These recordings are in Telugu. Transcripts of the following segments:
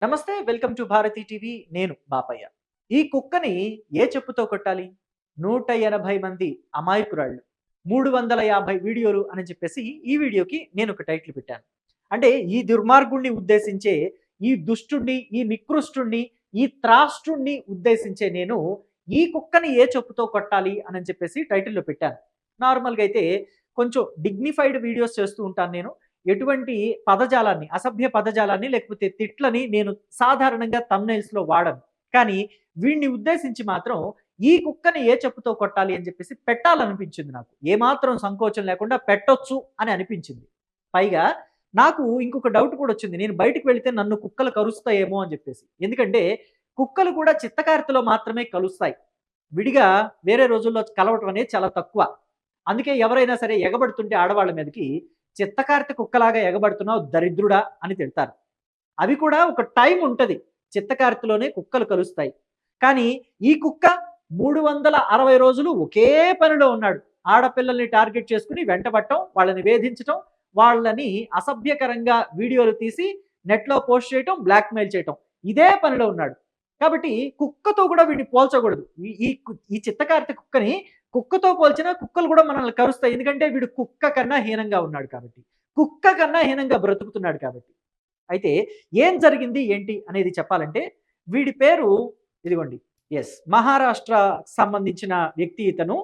నమస్తే. Welcome to Bharati TV. నేను బాపయ్య. ఈ కుక్కని ఏ చెప్పుతో కొట్టాలి? 180 మంది అమాయకురాళ్ళు, 350 వీడియోలు అని చెప్పేసి ఈ వీడియోకి నేను ఒక టైటిల్ పెట్టాను. అంటే ఈ దుర్మార్గుడిని ఉద్దేశించే, ఈ దుష్టుడిని, ఈ నికృష్టుడిని, ఈ త్రాష్టుడిని ఉద్దేశించే నేను ఈ కుక్కని ఏ చెప్పుతో కొట్టాలి అని చెప్పేసి టైటిల్‌లో పెట్టాను. నార్మల్‌గా అయితే కొంచెం డిగ్నిఫైడ్ వీడియోస్ చేస్తూ ఉంటాను నేను. ఎటువంటి పదజాలాన్ని, అసభ్య పదజాలాన్ని లేకపోతే తిట్లని నేను సాధారణంగా థంబ్‌నెయిల్స్‌లో వాడను. కానీ వీడిని ఉద్దేశించి మాత్రం ఈ కుక్కని ఏ చెప్పుతో కొట్టాలి అని చెప్పేసి పెట్టాలనిపించింది నాకు. ఏమాత్రం సంకోచం లేకుండా పెట్టొచ్చు అని అనిపించింది. పైగా నాకు ఇంకొక డౌట్ కూడా వచ్చింది. నేను బయటికి వెళితే నన్ను కుక్కలు కరుస్తాయేమో అని చెప్పేసి. ఎందుకంటే కుక్కలు కూడా చిత్తకారితలో మాత్రమే కలుస్తాయి. విడిగా వేరే రోజుల్లో కలవటం అనేది చాలా తక్కువ. అందుకే ఎవరైనా సరే ఎగబడుతుంటే ఆడవాళ్ళ మీదకి చిత్తకార్తె కుక్కలాగా ఎగబడుతున్నావు దరిద్రుడా అని తిడతారు. అవి కూడా ఒక టైం ఉంటది. చిత్తకార్తెలోనే కుక్కలు కలుస్తాయి. కానీ ఈ కుక్క 360 రోజులు ఒకే పనిలో ఉన్నాడు. ఆడపిల్లల్ని టార్గెట్ చేసుకొని వెంటబడటం, వాళ్ళని వేధించటం, వాళ్ళని అసభ్యకరంగా వీడియోలు తీసి నెట్‌లో పోస్ట్ చేయటం, బ్లాక్‌మెయిల్ చేయటం. ఇదే పనిలో ఉన్నాడు. కాబట్టి కుక్కతో కూడా వీడిని పోల్చకూడదు. ఈ చిత్తకార్తె కుక్కని కుక్కతో పోల్చినా కుక్కలు కూడా మనల్ని కరుస్తాయి. ఎందుకంటే వీడు కుక్క కన్నా హీనంగా ఉన్నాడు కాబట్టి. కుక్క కన్నా హీనంగా బ్రతుకుతున్నాడు కాబట్టి. అయితే ఏం జరిగింది ఏంటి అనేది చెప్పాలంటే వీడి పేరు ఇదిగోండి. మహారాష్ట్రకి సంబంధించిన వ్యక్తి ఇతను.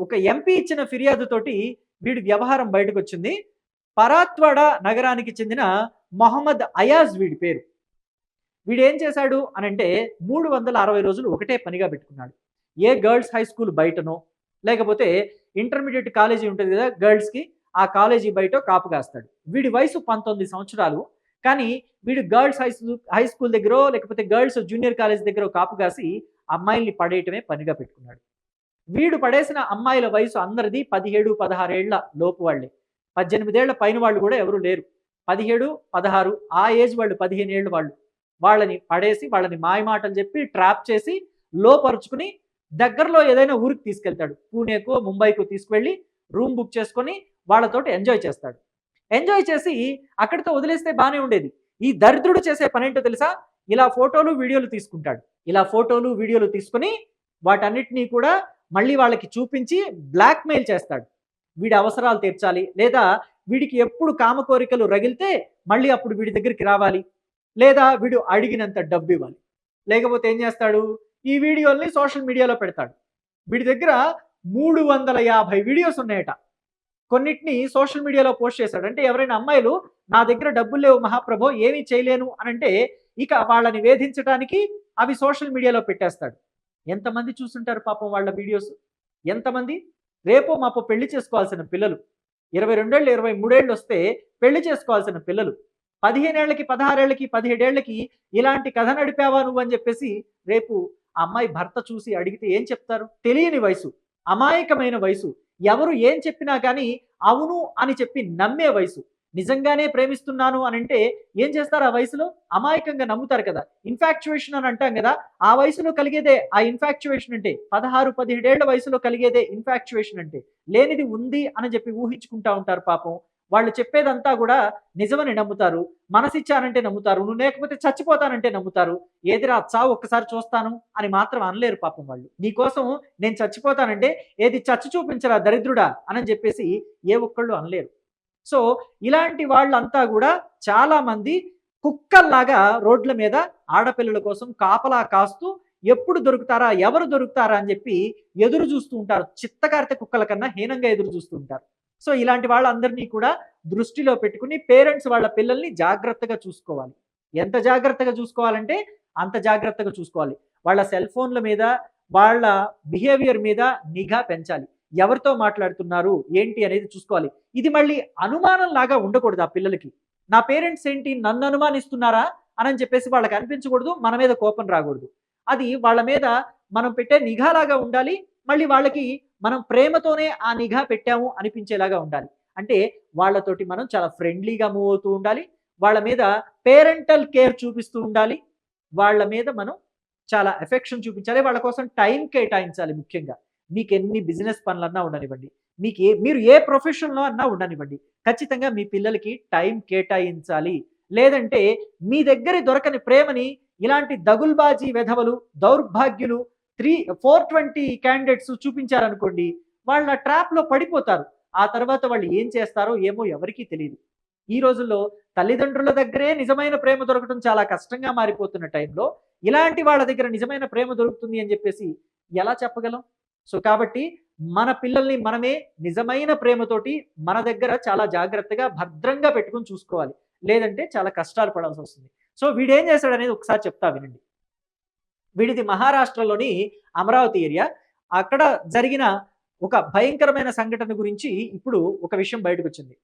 ఒక ఎంపీ ఇచ్చిన ఫిర్యాదుతోటి వీడి వ్యవహారం బయటకొచ్చింది. పరాత్వాడ నగరానికి చెందిన మొహమ్మద్ అయాజ్ వీడి పేరు. వీడేం చేశాడు అనంటే 360 రోజులు ఒకటే పనిగా పెట్టుకున్నాడు. ఏ గర్ల్స్ హై స్కూల్ బయటనో, లేకపోతే ఇంటర్మీడియేట్ కాలేజీ ఉంటుంది కదా గర్ల్స్‌కి, ఆ కాలేజీ బయటో కాపు కాస్తాడు. వీడి వయసు 19 సంవత్సరాలు. కానీ వీడు గర్ల్స్ హై స్కూల్ దగ్గరో, లేకపోతే గర్ల్స్ జూనియర్ కాలేజ్ దగ్గరో కాపు కాసి అమ్మాయిల్ని పడేయటమే పనిగా పెట్టుకున్నాడు. వీడు పడేసిన అమ్మాయిల వయసు అందరిది 17, 16 ఏళ్ల లోపు వాళ్ళే. 18 ఏళ్ల పైన వాళ్ళు కూడా ఎవరు లేరు. 17, 16 ఆ ఏజ్ వాళ్ళు, 15 ఏళ్ళు వాళ్ళు. వాళ్ళని పడేసి, వాళ్ళని మాయమాటలు చెప్పి, ట్రాప్ చేసి, లోపరుచుకుని దగ్గరలో ఏదైనా ఊరికి తీసుకెళ్తాడు. పూణేకో, ముంబైకో తీసుకువెళ్ళి రూమ్ బుక్ చేసుకొని వాళ్ళతోటి ఎంజాయ్ చేస్తాడు. ఎంజాయ్ చేసి అక్కడితో వదిలేస్తే బానే ఉండేది. ఈ దరిద్రుడు చేసే పనేంటో తెలుసా? ఇలా ఫోటోలు, వీడియోలు తీసుకుంటాడు. ఇలా ఫోటోలు, వీడియోలు తీసుకొని వాటన్నిటిని కూడా మళ్ళీ వాళ్ళకి చూపించి బ్లాక్‌మెయిల్ చేస్తాడు. వీడి అవసరాలు తీర్చాలి, లేదా వీడికి ఎప్పుడు కామ కోరికలు రగిలితే మళ్ళీ అప్పుడు వీడి దగ్గరికి రావాలి, లేదా వీడు అడిగినంత డబ్బివ్వాలి. లేకపోతే ఏం చేస్తాడు? ఈ వీడియోల్ని సోషల్ మీడియాలో పెడతాడు. వీడి దగ్గర 350 వీడియోస్ ఉన్నాయట. కొన్నిటిని సోషల్ మీడియాలో పోస్ట్ చేశాడు. అంటే ఎవరైనా అమ్మాయిలు నా దగ్గర డబ్బులు లేవు మహాప్రభో ఏమీ చేయలేను అనంటే ఇక వాళ్ళని వేధించడానికి అవి సోషల్ మీడియాలో పెట్టేస్తాడు. ఎంతమంది చూసుంటారు పాపం వాళ్ళ వీడియోస్? ఎంతమంది? రేపో మాపో పెళ్లి చేసుకోవాల్సిన పిల్లలు. 22 ఏళ్ళు, 23 ఏళ్ళు వస్తే పెళ్లి చేసుకోవాల్సిన పిల్లలు. 15 ఏళ్లకి, 16 ఏళ్లకి, 17 ఏళ్లకి ఇలాంటి కథ నడిపావా నువ్వని చెప్పేసి రేపు ఆ అమ్మాయి భర్త చూసి అడిగితే ఏం చెప్తారు? తెలియని వయసు, అమాయకమైన వయసు. ఎవరు ఏం చెప్పినా కానీ అవును అని చెప్పి నమ్మే వయసు. నిజంగానే ప్రేమిస్తున్నాను అనంటే ఏం చేస్తారు ఆ వయసులో? అమాయకంగా నమ్ముతారు కదా! ఇన్‌ఫాక్చుయేషన్ అని అంటాం కదా! ఆ వయసులో కలిగేదే ఆ ఇన్‌ఫాక్చుయేషన్ అంటే. 16, 17 ఏళ్ల వయసులో కలిగేదే ఇన్‌ఫాక్చుయేషన్ అంటే. లేనిది ఉంది అని చెప్పి ఊహించుకుంటా ఉంటారు పాపం. వాళ్ళు చెప్పేదంతా గూడా నిజమని నమ్ముతారు. మనసిచ్చానంటే నమ్ముతారు. నువ్వు లేకపోతే చచ్చిపోతానంటే నమ్ముతారు. ఏదిరా చావు ఒక్కసారి చూస్తాను అని మాత్రం అనలేరు పాపం వాళ్ళు. నీకోసం నేను చచ్చిపోతానంటే ఏది చచ్చి చూపించరా దరిద్రుడా అనని చెప్పేసి ఏ ఒక్కళ్ళు అనలేరు. సో, ఇలాంటి వాళ్ళంతా గూడా చాలామంది కుక్కల్లాగా రోడ్ల మీద ఆడపిల్లల కోసం కాపలా కాస్తూ ఎప్పుడు దొరుకుతారా? ఎవరు దొరుకుతారా? అని చెప్పి ఎదురు జూస్తూ ఉంటారు. చిత్తకారితే కుక్కల కన్నా హీనంగా ఎదురు జూస్తూ ఉంటారు. సో, ఇలాంటి వాళ్ళందరినీ కూడా దృష్టిలో పెట్టుకొని పేరెంట్స్ వాళ్ళ పిల్లల్ని జాగ్రత్తగా చూసుకోవాలి. ఎంత జాగ్రత్తగా చూసుకోవాలంటే అంత జాగ్రత్తగా చూసుకోవాలి. వాళ్ళ సెల్ ఫోన్‌ల మీద, వాళ్ళ బిహేవియర్ మీద నిఘా పెంచాలి. ఎవరితో మాట్లాడుతున్నారు? ఏంటి అనేది చూసుకోవాలి. ఇది మళ్ళీ అనుమానంలాగా ఉండకూడదు ఆ పిల్లలకి. నా పేరెంట్స్ ఏంటి నన్ను అనుమానిస్తున్నారా? అనని చెప్పేసి వాళ్ళకి అనిపించకూడదు. మన మీద కోపం రాకూడదు. అది వాళ్ళ మీద మనం పెట్టే నిఘాలాగా ఉండాలి. మళ్ళీ వాళ్ళకి మనం ప్రేమతోనే ఆ నిఘా పెట్టాము అనిపించేలాగా ఉండాలి. అంటే వాళ్ళతోటి మనం చాలా ఫ్రెండ్లీగా మూవ్ అవుతూ ఉండాలి. వాళ్ళ మీద పేరెంటల్ కేర్ చూపిస్తూ ఉండాలి. వాళ్ళ మీద మనం చాలా ఎఫెక్షన్ చూపించాలి. వాళ్ళ కోసం టైం కేటాయించాలి ముఖ్యంగా. మీకెన్ని బిజినెస్ పనులన్నా ఉండనివ్వండి. మీరు ఏ ప్రొఫెషన్‌లో అన్నా ఉండనివ్వండి. ఖచ్చితంగా మీ పిల్లలకి టైం కేటాయించాలి. లేదంటే మీ దగ్గర దొరకని ప్రేమని ఇలాంటి దగుల్బాజీ వెధవలు, దౌర్భాగ్యులు 420 క్యాండిడేట్స్ చూపించారనుకోండి, వాళ్ళ ట్రాప్‌లో పడిపోతారు. ఆ తర్వాత వాళ్ళు ఏం చేస్తారో ఏమో ఎవరికీ తెలీదు. ఈ రోజుల్లో తల్లిదండ్రుల దగ్గరే నిజమైన ప్రేమ దొరకటం చాలా కష్టంగా మారిపోతున్న టైంలో, ఇలాంటి వాళ్ళ దగ్గర నిజమైన ప్రేమ దొరుకుతుంది అని చెప్పేసి ఎలా చెప్పగలం? సో, కాబట్టి మన పిల్లల్ని మనమే నిజమైన ప్రేమతోటి మన దగ్గర చాలా జాగ్రత్తగా, భద్రంగా పెట్టుకొని చూసుకోవాలి. లేదంటే చాలా కష్టాలు పడాల్సొస్తుంది. సో, వీడేం చేశాడనేది ఒకసారి చెప్తా వినండి. వీడిది మహారాష్ట్రలోని అమరావతి ఏరియా. అక్కడ జరిగిన ఒక భయంకరమైన సంఘటన గురించి ఇప్పుడు ఒక విషయం బయటకొచ్చింది.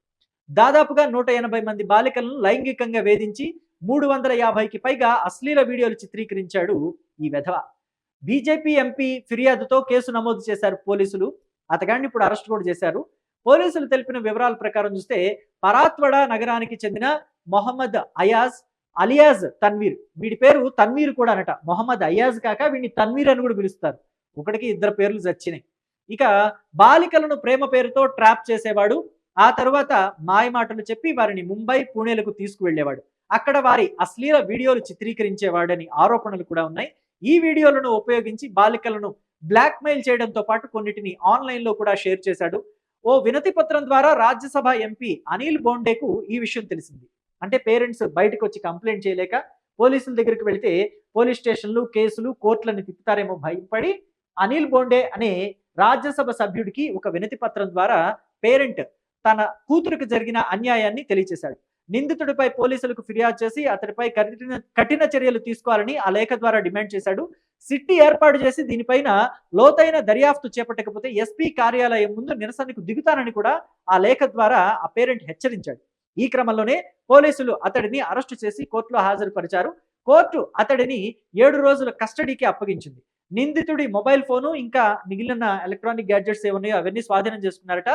దాదాపుగా 180 మంది బాలికలను లైంగికంగా వేధించి 350కి పైగా అశ్లీల వీడియోలు చిత్రీకరించాడు ఈ వెధవ. బీజేపీ ఎంపీ ఫిర్యాదుతో కేసు నమోదు చేశారు పోలీసులు. అతగాడిని ఇప్పుడు అరెస్ట్ కూడా చేశారు. పోలీసులు తెలిపిన వివరాల ప్రకారం చూస్తే పరాత్వడ నగరానికి చెందిన మొహమ్మద్ అయాజ్ అలియాజ్ తన్వీర్, వీడి పేరు తన్వీర్ కూడా అనట. మొహమ్మద్ అయాజ్ కాక వీడిని తన్వీర్ అని కూడా పిలుస్తారు. ఒకటికి ఇద్దరు పేర్లు చచ్చినాయి. ఇక బాలికలను ప్రేమ పేరుతో ట్రాప్ చేసేవాడు. ఆ తర్వాత మాయమాటలు చెప్పి వారిని ముంబై, పూణేలకు తీసుకువెళ్లేవాడు. అక్కడ వారి అశ్లీల వీడియోలు చిత్రీకరించేవాడని ఆరోపణలు కూడా ఉన్నాయి. ఈ వీడియోలను ఉపయోగించి బాలికలను బ్లాక్మెయిల్ చేయడంతో పాటు కొన్నిటిని ఆన్లైన్లో కూడా షేర్ చేశాడు. ఓ వినతి పత్రం ద్వారా రాజ్యసభ ఎంపీ అనిల్ బోండేకు ఈ విషయం తెలిసింది. అంటే పేరెంట్స్ బయటకు వచ్చి కంప్లైంట్ చేయలేక పోలీసుల దగ్గరికి వెళితే పోలీస్ స్టేషన్లు, కేసులు, కోర్టులను తిప్పుతారేమో భయపడి అనిల్ బోండే అనే రాజ్యసభ సభ్యుడికి ఒక వినతి పత్రం ద్వారా పేరెంట్ తన కూతురికి జరిగిన అన్యాయాన్ని తెలియచేశాడు. నిందితుడిపై పోలీసులకు ఫిర్యాదు చేసి అతడిపై కఠిన చర్యలు తీసుకోవాలని ఆ లేఖ ద్వారా డిమాండ్ చేశాడు. సిట్టి ఏర్పాటు చేసి దీనిపైన లోతైన దర్యాప్తు చేపట్టకపోతే ఎస్పీ కార్యాలయం ముందు నిరసనకు దిగుతానని కూడా ఆ లేఖ ద్వారా ఆ పేరెంట్ హెచ్చరించాడు. ఈ క్రమంలోనే పోలీసులు అతడిని అరెస్టు చేసి కోర్టులో హాజరుపరిచారు. కోర్టు అతడిని 7 రోజుల కస్టడీకి అప్పగించింది. నిందితుడి మొబైల్ ఫోను ఇంకా మిగిలిన ఎలక్ట్రానిక్ గ్యాడ్జెట్స్ ఏమున్నాయో అవన్నీ స్వాధీనం చేసుకున్నారట.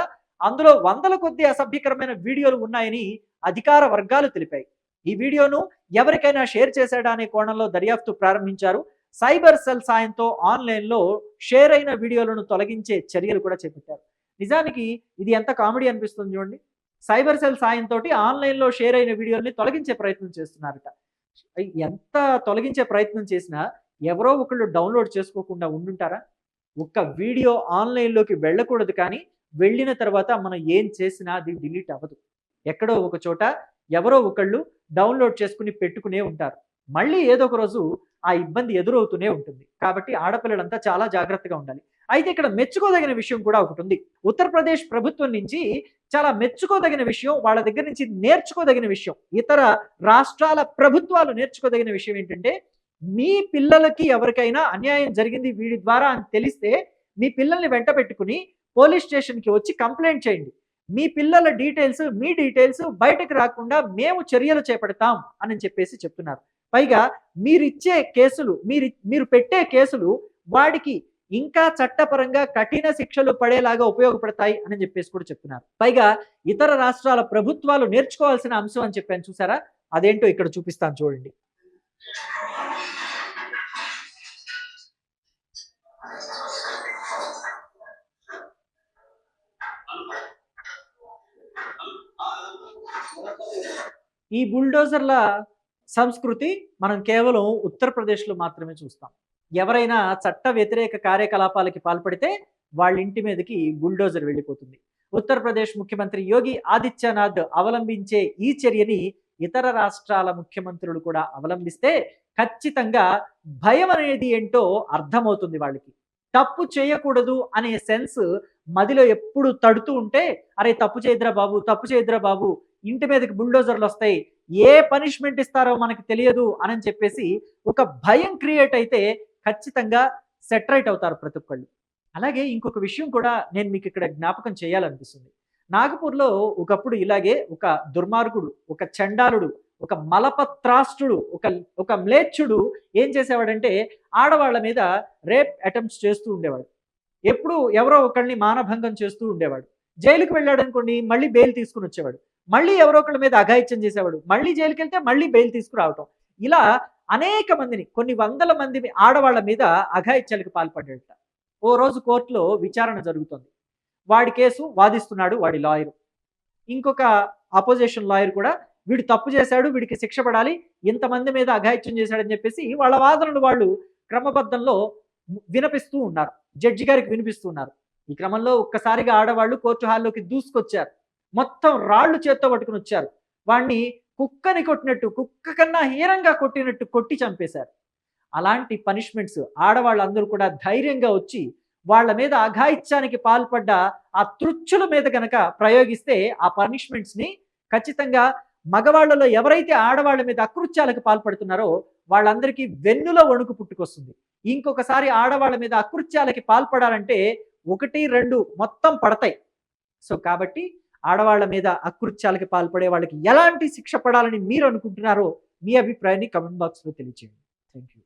అందులో వందల కొద్ది అసభ్యకరమైన వీడియోలు ఉన్నాయని అధికార వర్గాలు తెలిపాయి. ఈ వీడియోను ఎవరికైనా షేర్ చేశాడా అనే కోణంలో దర్యాప్తు ప్రారంభించారు. సైబర్ సెల్ సాయంతో ఆన్లైన్లో షేర్ అయిన వీడియోలను తొలగించే చర్యలు కూడా చేపట్టారు. నిజానికి ఇది ఎంత కామెడీ అనిపిస్తుంది చూడండి. సైబర్ సెల్ సాయంతో ఆన్లైన్లో షేర్ అయిన వీడియోల్ని తొలగించే ప్రయత్నం చేస్తున్నారట. ఎంత తొలగించే ప్రయత్నం చేసినా ఎవరో ఒకళ్ళు డౌన్లోడ్ చేసుకోకుండా ఉండుంటారా? ఒక్క వీడియో ఆన్లైన్లోకి వెళ్ళకూడదు, కానీ వెళ్ళిన తర్వాత మనం ఏం చేసినా అది డిలీట్ అవ్వదు. ఎక్కడో ఒక చోట ఎవరో ఒకళ్ళు డౌన్లోడ్ చేసుకుని పెట్టుకునే ఉంటారు. మళ్ళీ ఏదో ఒక రోజు ఆ ఇబ్బంది ఎదురవుతూనే ఉంటుంది. కాబట్టి ఆడపిల్లలంతా చాలా జాగ్రత్తగా ఉండాలి. అయితే ఇక్కడ మెచ్చుకోదగిన విషయం కూడా ఒకటి ఉంది. ఉత్తరప్రదేశ్ ప్రభుత్వం నుంచి చాలా మెచ్చుకోదగిన విషయం, వాళ్ళ దగ్గర నుంచి నేర్చుకోదగిన విషయం, ఇతర రాష్ట్రాల ప్రభుత్వాలు నేర్చుకోదగిన విషయం ఏంటంటే, మీ పిల్లలకి ఎవరికైనా అన్యాయం జరిగింది వీడి ద్వారా అని తెలిస్తే మీ పిల్లల్ని వెంట పెట్టుకుని పోలీస్ స్టేషన్కి వచ్చి కంప్లైంట్ చేయండి. మీ పిల్లల డీటెయిల్స్, మీ డీటెయిల్స్ బయటకు రాకుండా మేము చర్యలు చేపడతాం అని చెప్పేసి చెప్తున్నారు. పైగా మీరిచ్చే కేసులు, మీరు పెట్టే కేసులు వాడికి ఇంకా చట్టపరంగా కఠిన శిక్షలు పడేలాగా ఉపయోగపడతాయి అని చెప్పేసి కూడా చెప్తున్నారు. పైగా ఇతర రాష్ట్రాల ప్రభుత్వాలు నేర్చుకోవాల్సిన అంశం అని చెప్పాను చూసారా, అదేంటో ఇక్కడ చూపిస్తాను చూడండి. ఈ బుల్డోజర్ల సంస్కృతి మనం కేవలం ఉత్తరప్రదేశ్లో మాత్రమే చూస్తాం. ఎవరైనా చట్ట వ్యతిరేక కార్యకలాపాలకి పాల్పడితే వాళ్ళ ఇంటి మీదకి బుల్డోజర్ వెళ్ళిపోతుంది. ఉత్తరప్రదేశ్ ముఖ్యమంత్రి యోగి ఆదిత్యనాథ్ అవలంబించే ఈ చర్యని ఇతర రాష్ట్రాల ముఖ్యమంత్రులు కూడా అవలంబిస్తే ఖచ్చితంగా భయం అనేది ఏంటో అర్థమవుతుంది వాళ్ళకి. తప్పు చేయకూడదు అనే సెన్స్ మదిలో ఎప్పుడు తడుతూ ఉంటే, అరే తప్పు చేయద్రా బాబు, తప్పు చేయద్రా బాబు, ఇంటి మీదకి బుల్డోజర్లు వస్తాయి, ఏ పనిష్మెంట్ ఇస్తారో మనకు తెలియదు అని చెప్పేసి ఒక భయం క్రియేట్ అయితే ఖచ్చితంగా సెటరైట్ అవుతారు ప్రతి ఒక్కళ్ళు. అలాగే ఇంకొక విషయం కూడా నేను మీకు ఇక్కడ జ్ఞాపకం చేయాలనిపిస్తుంది. నాగపూర్లో ఒకప్పుడు ఇలాగే ఒక దుర్మార్గుడు, ఒక చండాలుడు, ఒక మలపత్రాష్ట్రుడు, ఒక మ్లేచ్చుడు ఏం చేసేవాడంటే ఆడవాళ్ళ మీద రేప్ అటెంప్ట్స్ చేస్తూ ఉండేవాడు. ఎప్పుడు ఎవరో ఒకళ్ళని మానభంగం చేస్తూ ఉండేవాడు. జైలుకి వెళ్ళాడు అనుకోండి, మళ్ళీ బెయిల్ తీసుకుని వచ్చేవాడు. మళ్ళీ ఎవరో ఒకళ్ళ మీద అఘాయిత్యం చేసేవాడు. మళ్ళీ జైలుకి వెళ్తే మళ్ళీ బెయిల్ తీసుకురావటం. ఇలా అనేక మందిని, కొన్ని వందల మంది ఆడవాళ్ళ మీద అఘాయిత్యాలకు పాల్పడ్డాడట. ఓ రోజు కోర్టులో విచారణ జరుగుతుంది. వాడి కేసు వాదిస్తున్నాడు వాడి లాయరు. ఇంకొక అపోజిషన్ లాయర్ కూడా వీడు తప్పు చేశాడు, వీడికి శిక్ష పడాలి, ఇంతమంది మీద అఘాయిత్యం చేశాడని చెప్పేసి వాళ్ళ వాదనలు వాళ్ళు క్రమబద్ధంలో వినిపిస్తూ ఉన్నారు, జడ్జి గారికి వినిపిస్తూ ఉన్నారు. ఈ క్రమంలో ఒక్కసారిగా ఆడవాళ్ళు కోర్టు హాల్లోకి దూసుకొచ్చారు. మొత్తం రాళ్ళు చేత్తో పట్టుకుని వచ్చారు. వాణ్ణి కుక్కని కొట్టినట్టు, కుక్క కన్నా హీనంగా కొట్టినట్టు కొట్టి చంపేశారు. అలాంటి పనిష్మెంట్స్ ఆడవాళ్ళందరూ కూడా ధైర్యంగా వచ్చి వాళ్ళ మీద అఘాయిత్యానికి పాల్పడ్డ ఆ తృచ్చుల మీద గనక ప్రయోగిస్తే ఆ పనిష్మెంట్స్ని ఖచ్చితంగా మగవాళ్ళలో ఎవరైతే ఆడవాళ్ళ మీద అకృత్యాలకు పాల్పడుతున్నారో వాళ్ళందరికీ వెన్నులో వణుకు పుట్టుకొస్తుంది. ఇంకొకసారి ఆడవాళ్ళ మీద అకృత్యాలకి పాల్పడాలంటే 1, 2 మొత్తం పడతాయి. సో కాబట్టి ఆడవాళ్ళ మీద అకృత్యాలకి పాల్పడే వాళ్ళకి ఎలాంటి శిక్ష పడాలని మీరు అనుకుంటున్నారో మీ అభిప్రాయాన్ని కమెంట్ బాక్స్లో తెలియజేయండి. Thank you.